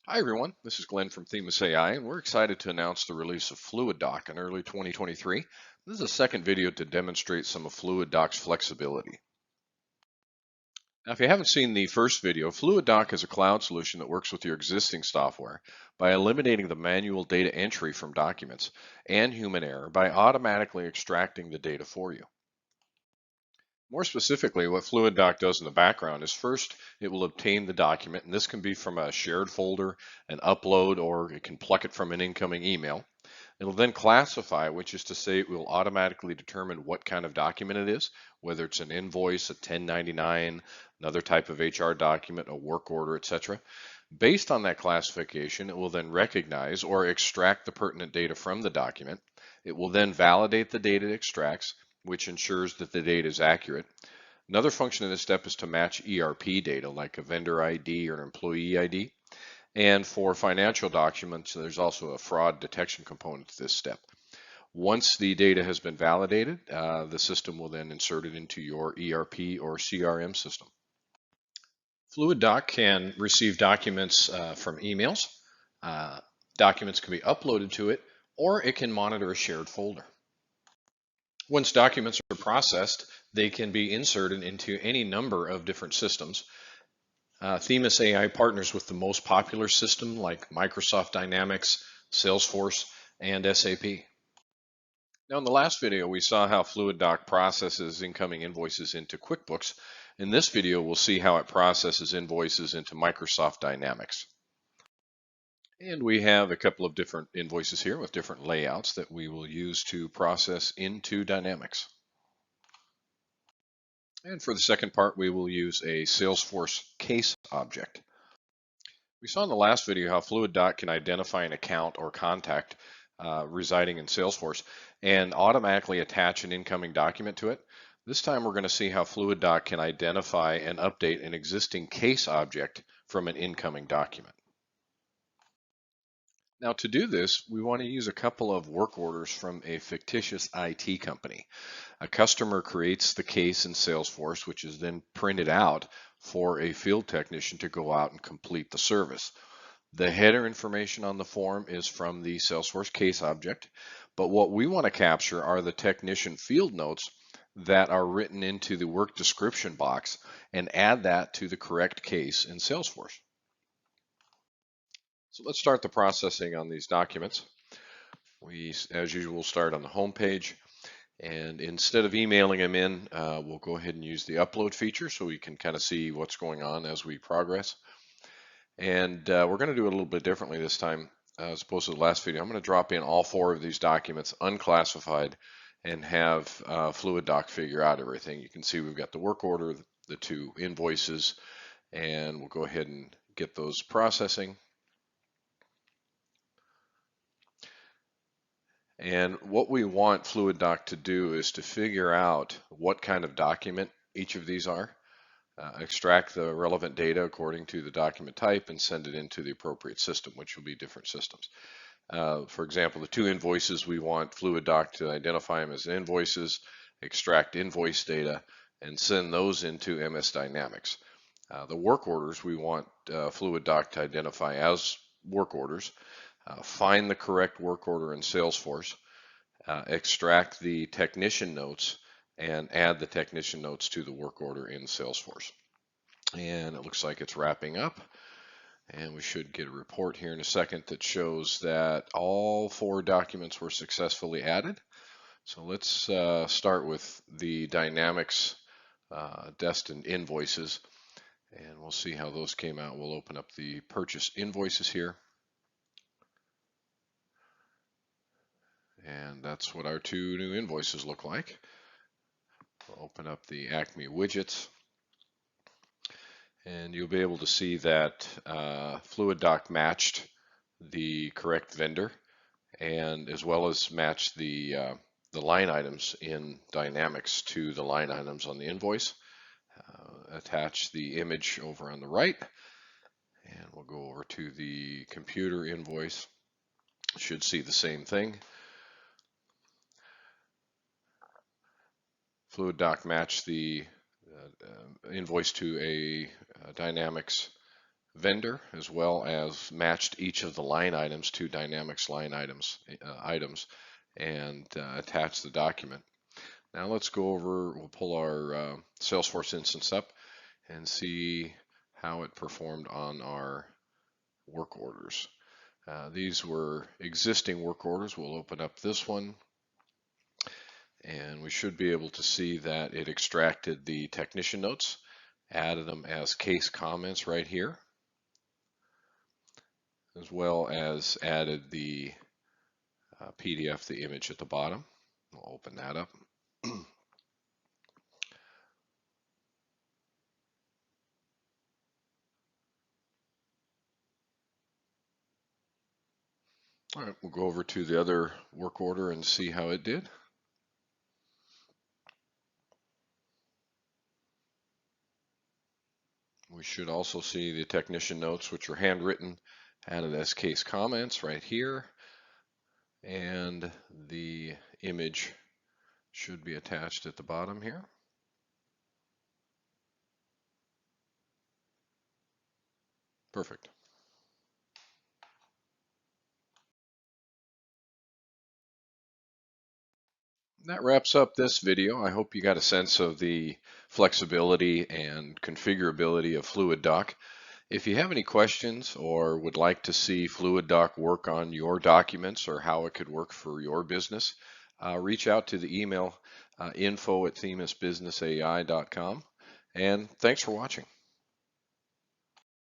Hi everyone, this is Glenn from Themis AI, and we're excited to announce the release of FluidDoc in early 2023. This is a second video to demonstrate some of FluidDoc's flexibility. Now, if you haven't seen the first video, FluidDoc is a cloud solution that works with your existing software by eliminating the manual data entry from documents and human error by automatically extracting the data for you. More specifically, what FluidDoc does in the background is first, it will obtain the document, and this can be from a shared folder, an upload, or it can pluck it from an incoming email. It'll then classify, which is to say it will automatically determine what kind of document it is, whether it's an invoice, a 1099, another type of HR document, a work order, etc. Based on that classification, it will then recognize or extract the pertinent data from the document. It will then validate the data it extracts, which ensures that the data is accurate. Another function in this step is to match ERP data like a vendor ID or an employee ID. And for financial documents, there's also a fraud detection component to this step. Once the data has been validated, the system will then insert it into your ERP or CRM system. FluidDoc can receive documents from emails. Documents can be uploaded to it, or it can monitor a shared folder. Once documents are processed, they can be inserted into any number of different systems. Themis AI partners with the most popular system like Microsoft Dynamics, Salesforce, and SAP. Now in the last video, we saw how FluidDoc processes incoming invoices into QuickBooks. In this video, we'll see how it processes invoices into Microsoft Dynamics. And we have a couple of different invoices here with different layouts that we will use to process into Dynamics. And for the second part, we will use a Salesforce case object. We saw in the last video how FluidDoc can identify an account or contact residing in Salesforce and automatically attach an incoming document to it. This time we're going to see how FluidDoc can identify and update an existing case object from an incoming document. Now to do this, we want to use a couple of work orders from a fictitious IT company. A customer creates the case in Salesforce, which is then printed out for a field technician to go out and complete the service. The header information on the form is from the Salesforce case object, but what we want to capture are the technician field notes that are written into the work description box and add that to the correct case in Salesforce. So let's start the processing on these documents. We, as usual, start on the home page, and instead of emailing them in, we'll go ahead and use the upload feature so we can kind of see what's going on as we progress. And we're going to do it a little bit differently this time as opposed to the last video. I'm going to drop in all four of these documents unclassified and have FluidDoc figure out everything. You can see we've got the work order, the two invoices, and we'll go ahead and get those processing. And what we want FluidDoc to do is to figure out what kind of document each of these are, extract the relevant data according to the document type, and send it into the appropriate system, which will be different systems. For example, the two invoices, we want FluidDoc to identify them as invoices, extract invoice data, and send those into MS Dynamics. The work orders, we want FluidDoc to identify as work orders, find the correct work order in Salesforce, extract the technician notes, and add the technician notes to the work order in Salesforce. And it looks like it's wrapping up. And we should get a report here in a second that shows that all four documents were successfully added. So let's start with the Dynamics destined invoices, and we'll see how those came out. We'll open up the purchase invoices here. And that's what our two new invoices look like. We'll open up the Acme widgets, and you'll be able to see that FluidDoc matched the correct vendor, and as well as matched the line items in Dynamics to the line items on the invoice. Attach the image over on the right, and we'll go over to the computer invoice. Should see the same thing. FluidDoc matched the invoice to a Dynamics vendor, as well as matched each of the line items to Dynamics line items and attach the document. Now let's go over, we'll pull our Salesforce instance up and see how it performed on our work orders. These were existing work orders. We'll open up this one, and we should be able to see that it extracted the technician notes, added them as case comments right here, as well as added the PDF, the image at the bottom. We'll open that up. All right, we'll go over to the other work order and see how it did. We should also see the technician notes, which are handwritten, added as case comments right here. And the image should be attached at the bottom here. Perfect. That wraps up this video. I hope you got a sense of the flexibility and configurability of FluidDoc. If you have any questions or would like to see FluidDoc work on your documents or how it could work for your business, reach out to the email info@themisbusinessai.com. And thanks for watching.